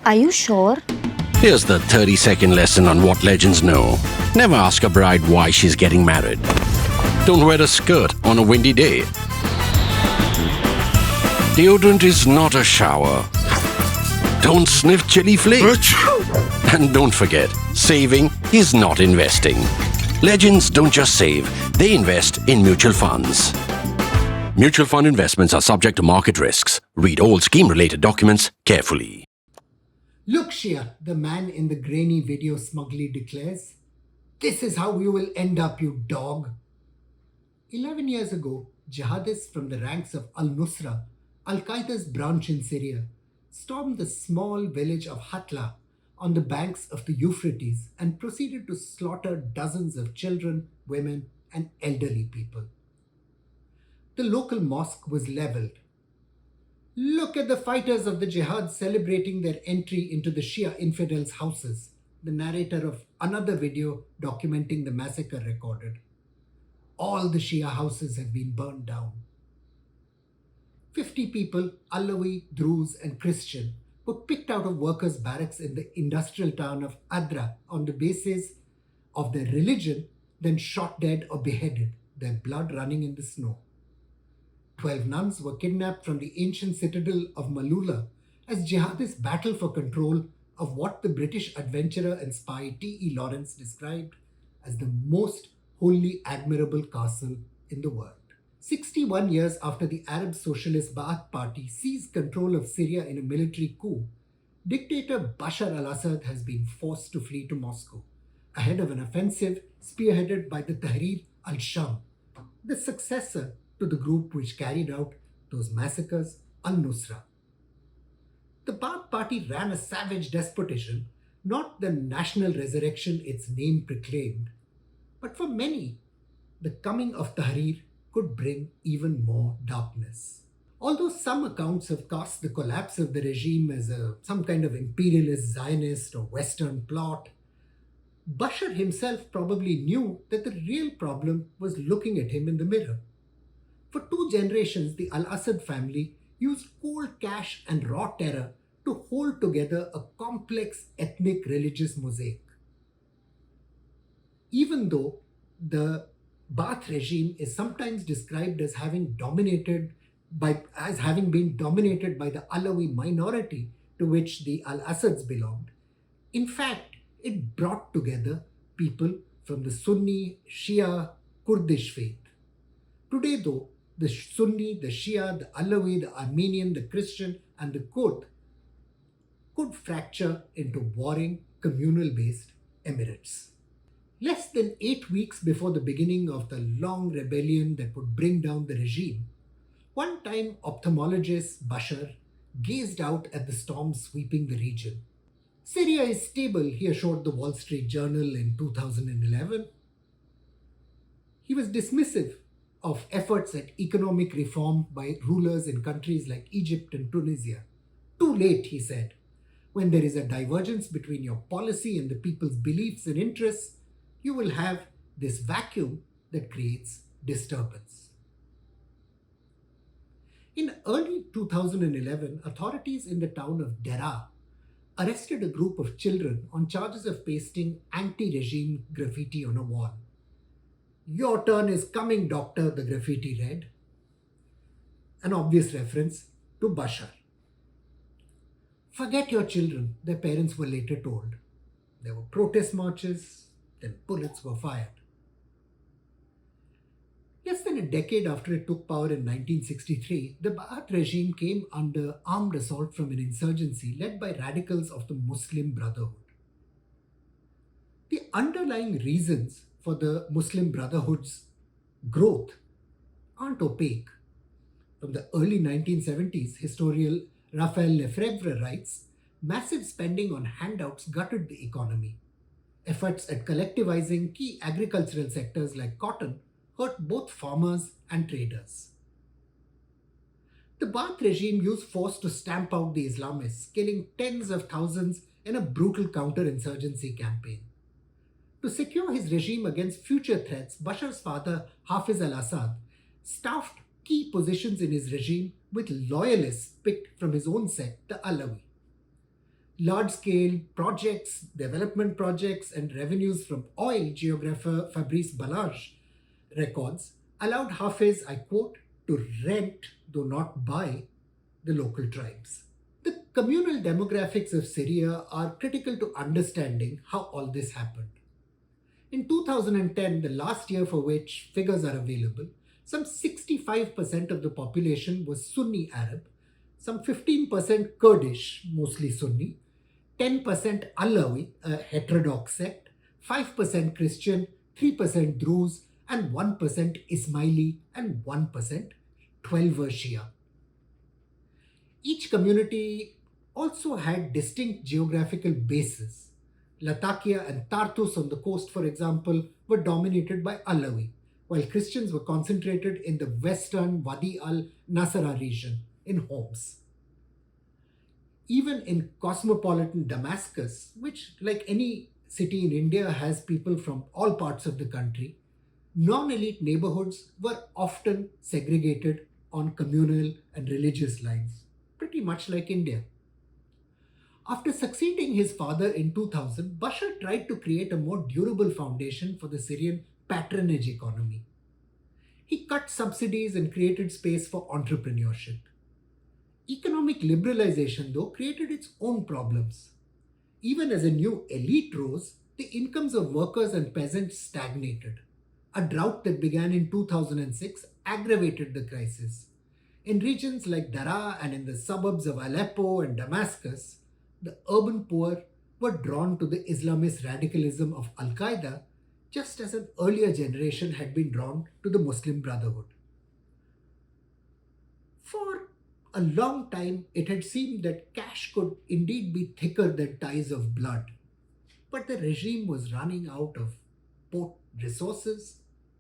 Are you sure? Here's the 30-second lesson on what legends know. Never ask a bride why she's getting married. Don't wear a skirt on a windy day. Deodorant is not a shower. Don't sniff chili flakes. And don't forget, saving is not investing. Legends don't just save, they invest in mutual funds. Mutual fund investments are subject to market risks. Read all scheme-related documents carefully. Look, Shia, the man in the grainy video smugly declares, "This is how you will end up, you dog." 11 years ago, jihadists from the ranks of al-Nusra, Al-Qaeda's branch in Syria, stormed the small village of Hatla on the banks of the Euphrates and proceeded to slaughter dozens of children, women, and elderly people. The local mosque was leveled. Look at the fighters of the jihad celebrating their entry into the Shia infidels' houses, the narrator of another video documenting the massacre recorded. All the Shia houses have been burned down. 50 people, Alawi, Druze, and Christian, were picked out of workers' barracks in the industrial town of Adra on the basis of their religion, then shot dead or beheaded, their blood running in the snow. 12 nuns were kidnapped from the ancient citadel of Malula as jihadists battle for control of what the British adventurer and spy T.E. Lawrence described as the most wholly admirable castle in the world. 61 years after the Arab Socialist Ba'ath Party seized control of Syria in a military coup, dictator Bashar al-Assad has been forced to flee to Moscow, ahead of an offensive spearheaded by the Tahrir al-Sham, the successor to the group which carried out those massacres, al-Nusra. The Ba'ath Party ran a savage despotism, not the national resurrection its name proclaimed, but for many, the coming of Tahrir could bring even more darkness. Although some accounts have cast the collapse of the regime as some kind of imperialist Zionist or Western plot, Bashar himself probably knew that the real problem was looking at him in the mirror. For 2 generations, the al-Assad family used cold cash and raw terror to hold together a complex ethnic religious mosaic. Even though the Ba'ath regime is sometimes described as having been dominated by the Alawi minority to which the al-Assads belonged, in fact, it brought together people from the Sunni, Shia, Kurdish faith. Today, though, the Sunni, the Shia, the Alawi, the Armenian, the Christian, and the Kurd could fracture into warring, communal-based emirates. Less than 8 weeks before the beginning of the long rebellion that would bring down the regime, one-time ophthalmologist Bashar gazed out at the storm sweeping the region. "Syria is stable," he assured the Wall Street Journal in 2011. He was dismissive of efforts at economic reform by rulers in countries like Egypt and Tunisia. "Too late," he said. "When there is a divergence between your policy and the people's beliefs and interests, you will have this vacuum that creates disturbance." In early 2011, authorities in the town of Dera arrested a group of children on charges of pasting anti-regime graffiti on a wall. "Your turn is coming, doctor," the graffiti read. An obvious reference to Bashar. "Forget your children," their parents were later told. There were protest marches, then bullets were fired. Less than a decade after it took power in 1963, the Ba'ath regime came under armed assault from an insurgency led by radicals of the Muslim Brotherhood. The underlying reasons for the Muslim Brotherhood's growth aren't opaque. From the early 1970s, historian Raphael Lefebvre writes, "Massive spending on handouts gutted the economy. Efforts at collectivizing key agricultural sectors like cotton hurt both farmers and traders." The Ba'ath regime used force to stamp out the Islamists, killing tens of thousands in a brutal counterinsurgency campaign. To secure his regime against future threats, Bashar's father, Hafiz al-Assad, staffed key positions in his regime with loyalists picked from his own sect, the Alawi. Large-scale projects, development projects, and revenues from oil, geographer Fabrice Balage records, allowed Hafez, I quote, to rent, though not buy, the local tribes. The communal demographics of Syria are critical to understanding how all this happened. In 2010, the last year for which figures are available, some 65% of the population was Sunni Arab, some 15% Kurdish, mostly Sunni, 10% Alawi, a heterodox sect, 5% Christian, 3% Druze, and 1% Ismaili, and 1% 12 were Shia. Each community also had distinct geographical bases. Latakia and Tartus on the coast, for example, were dominated by Alawi, while Christians were concentrated in the western Wadi al-Nasara region in Homs. Even in cosmopolitan Damascus, which, like any city in India, has people from all parts of the country, non-elite neighborhoods were often segregated on communal and religious lines, pretty much like India. After succeeding his father in 2000, Bashar tried to create a more durable foundation for the Syrian patronage economy. He cut subsidies and created space for entrepreneurship. Economic liberalization, though, created its own problems. Even as a new elite rose, the incomes of workers and peasants stagnated. A drought that began in 2006 aggravated the crisis. In regions like Daraa and in the suburbs of Aleppo and Damascus, the urban poor were drawn to the Islamist radicalism of Al-Qaeda, just as an earlier generation had been drawn to the Muslim Brotherhood. For a long time, it had seemed that cash could indeed be thicker than ties of blood. But the regime was running out of both resources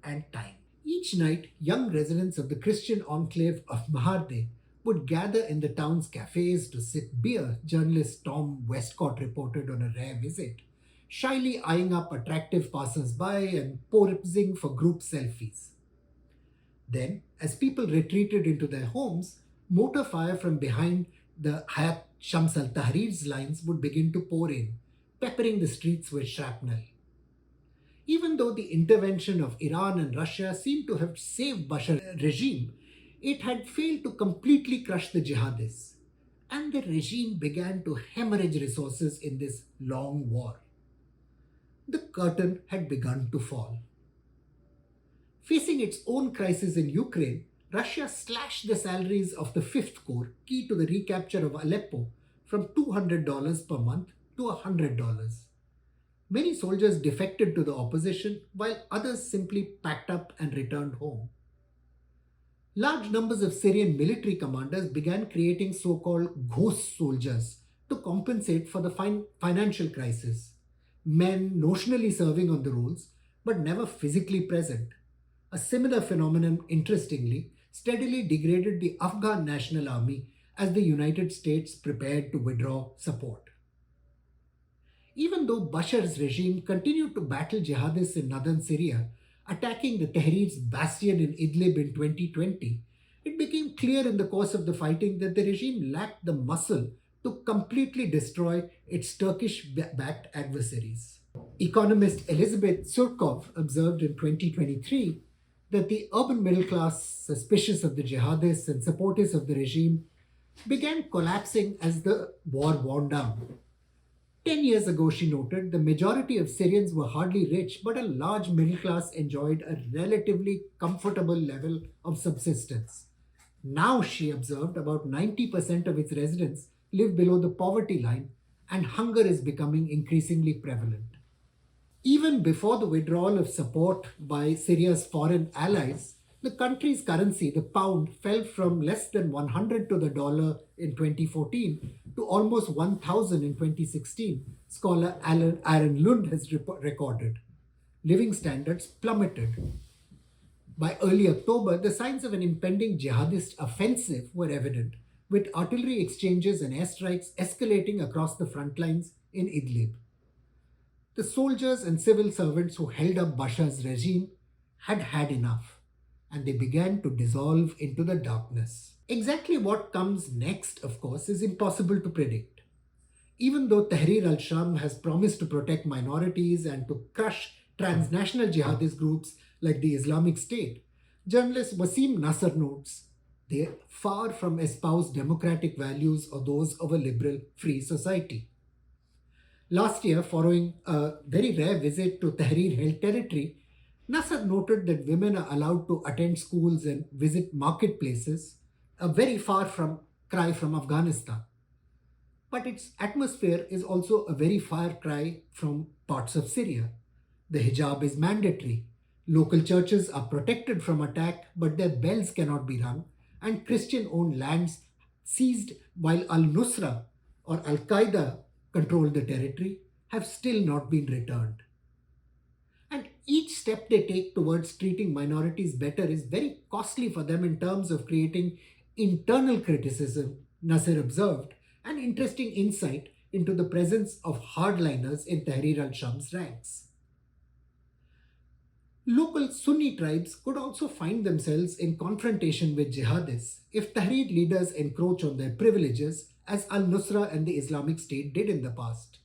and time. Each night, young residents of the Christian enclave of Maharde would gather in the town's cafes to sip beer, journalist Tom Westcott reported on a rare visit, shyly eyeing up attractive passers-by and posing for group selfies. Then, as people retreated into their homes, mortar fire from behind the Hayat Shams al-Tahrir's lines would begin to pour in, peppering the streets with shrapnel. Even though the intervention of Iran and Russia seemed to have saved Bashar's regime, it had failed to completely crush the jihadists, and the regime began to hemorrhage resources in this long war. The curtain had begun to fall. Facing its own crisis in Ukraine, Russia slashed the salaries of the Fifth Corps, key to the recapture of Aleppo, from $200 per month to $100. Many soldiers defected to the opposition, while others simply packed up and returned home. Large numbers of Syrian military commanders began creating so-called ghost soldiers to compensate for the financial crisis. Men notionally serving on the rolls, but never physically present. A similar phenomenon, interestingly, steadily degraded the Afghan National Army as the United States prepared to withdraw support. Even though Bashar's regime continued to battle jihadists in northern Syria, attacking the Tahrir's bastion in Idlib in 2020, it became clear in the course of the fighting that the regime lacked the muscle to completely destroy its Turkish-backed adversaries. Economist Elizabeth Surkov observed in 2023 that the urban middle class, suspicious of the jihadists and supporters of the regime, began collapsing as the war wound down. 10 years ago, she noted, the majority of Syrians were hardly rich, but a large middle class enjoyed a relatively comfortable level of subsistence. Now, she observed, about 90% of its residents live below the poverty line, and hunger is becoming increasingly prevalent. Even before the withdrawal of support by Syria's foreign allies, the country's currency, the pound, fell from less than 100 to the dollar in 2014 to almost 1,000 in 2016, scholar Aaron Lund has recorded. Living standards plummeted. By early October, the signs of an impending jihadist offensive were evident, with artillery exchanges and airstrikes escalating across the front lines in Idlib. The soldiers and civil servants who held up Bashar's regime had had enough, and they began to dissolve into the darkness. Exactly what comes next, of course, is impossible to predict. Even though Tahrir al-Sham has promised to protect minorities and to crush transnational jihadist groups like the Islamic State, journalist Wasim Nasser notes they far from espouse democratic values or those of a liberal free society. Last year, following a very rare visit to Tahrir held territory, Nasser noted that women are allowed to attend schools and visit marketplaces, a very far from cry from Afghanistan. But its atmosphere is also a very far cry from parts of Syria. The hijab is mandatory. Local churches are protected from attack, but their bells cannot be rung, and Christian owned lands seized while Al Nusra or Al Qaeda controlled the territory have still not been returned. And each step they take towards treating minorities better is very costly for them in terms of creating internal criticism, Nasser observed, an interesting insight into the presence of hardliners in Tahrir al-Sham's ranks. Local Sunni tribes could also find themselves in confrontation with jihadists if Tahrir leaders encroach on their privileges, as Al Nusra and the Islamic State did in the past.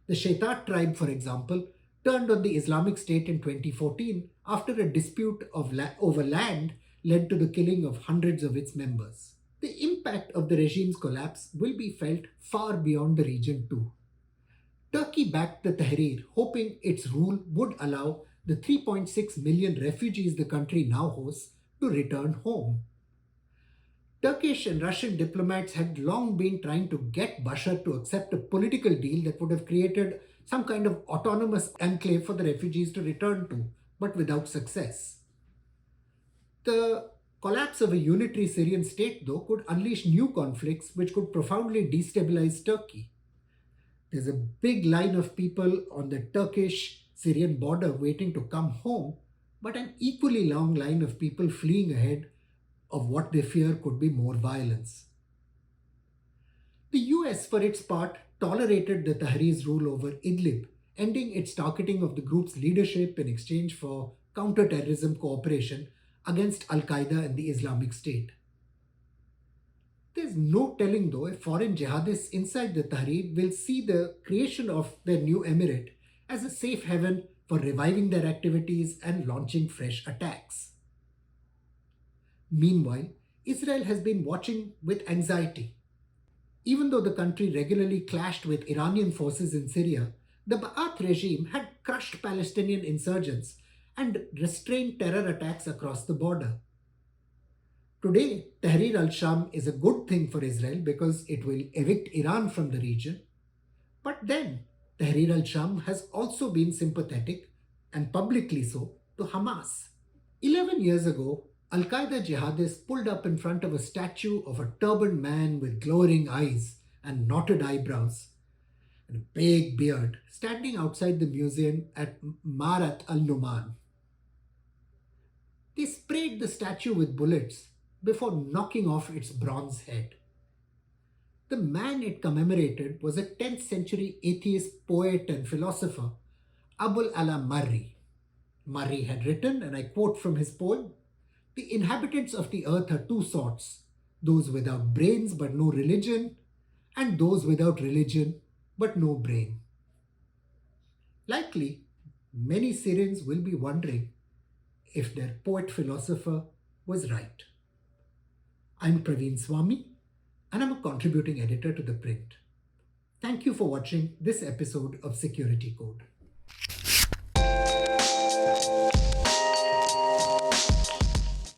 The Shaitat tribe, for example, turned on the Islamic State in 2014 after a dispute over land led to the killing of hundreds of its members. The impact of the regime's collapse will be felt far beyond the region too. Turkey backed the Tahrir, hoping its rule would allow the 3.6 million refugees the country now hosts to return home. Turkish and Russian diplomats had long been trying to get Bashar to accept a political deal that would have created some kind of autonomous enclave for the refugees to return to, but without success. The collapse of a unitary Syrian state, though, could unleash new conflicts which could profoundly destabilize Turkey. There's a big line of people on the Turkish Syrian border waiting to come home, but an equally long line of people fleeing ahead of what they fear could be more violence. The US, for its part, tolerated the Tahrir's rule over Idlib, ending its targeting of the group's leadership in exchange for counter-terrorism cooperation against Al Qaeda and the Islamic State. There's no telling, though, if foreign jihadists inside the Tahrir will see the creation of their new emirate as a safe haven for reviving their activities and launching fresh attacks. Meanwhile, Israel has been watching with anxiety. Even though the country regularly clashed with Iranian forces in Syria, the Ba'ath regime had crushed Palestinian insurgents and restrained terror attacks across the border. Today, Tahrir al-Sham is a good thing for Israel because it will evict Iran from the region. But then, Tahrir al-Sham has also been sympathetic, and publicly so, to Hamas. 11 years ago, Al-Qaeda jihadists pulled up in front of a statue of a turbaned man with glowering eyes and knotted eyebrows and a big beard standing outside the museum at Marat al-Numan. They sprayed the statue with bullets before knocking off its bronze head. The man it commemorated was a 10th century atheist poet and philosopher, Abul Ala Marri. Marri had written, and I quote from his poem, "The inhabitants of the earth are two sorts, those without brains but no religion, and those without religion but no brain." Likely, many Syrians will be wondering if their poet-philosopher was right. I'm Praveen Swami, and I'm a contributing editor to ThePrint. Thank you for watching this episode of Security Code.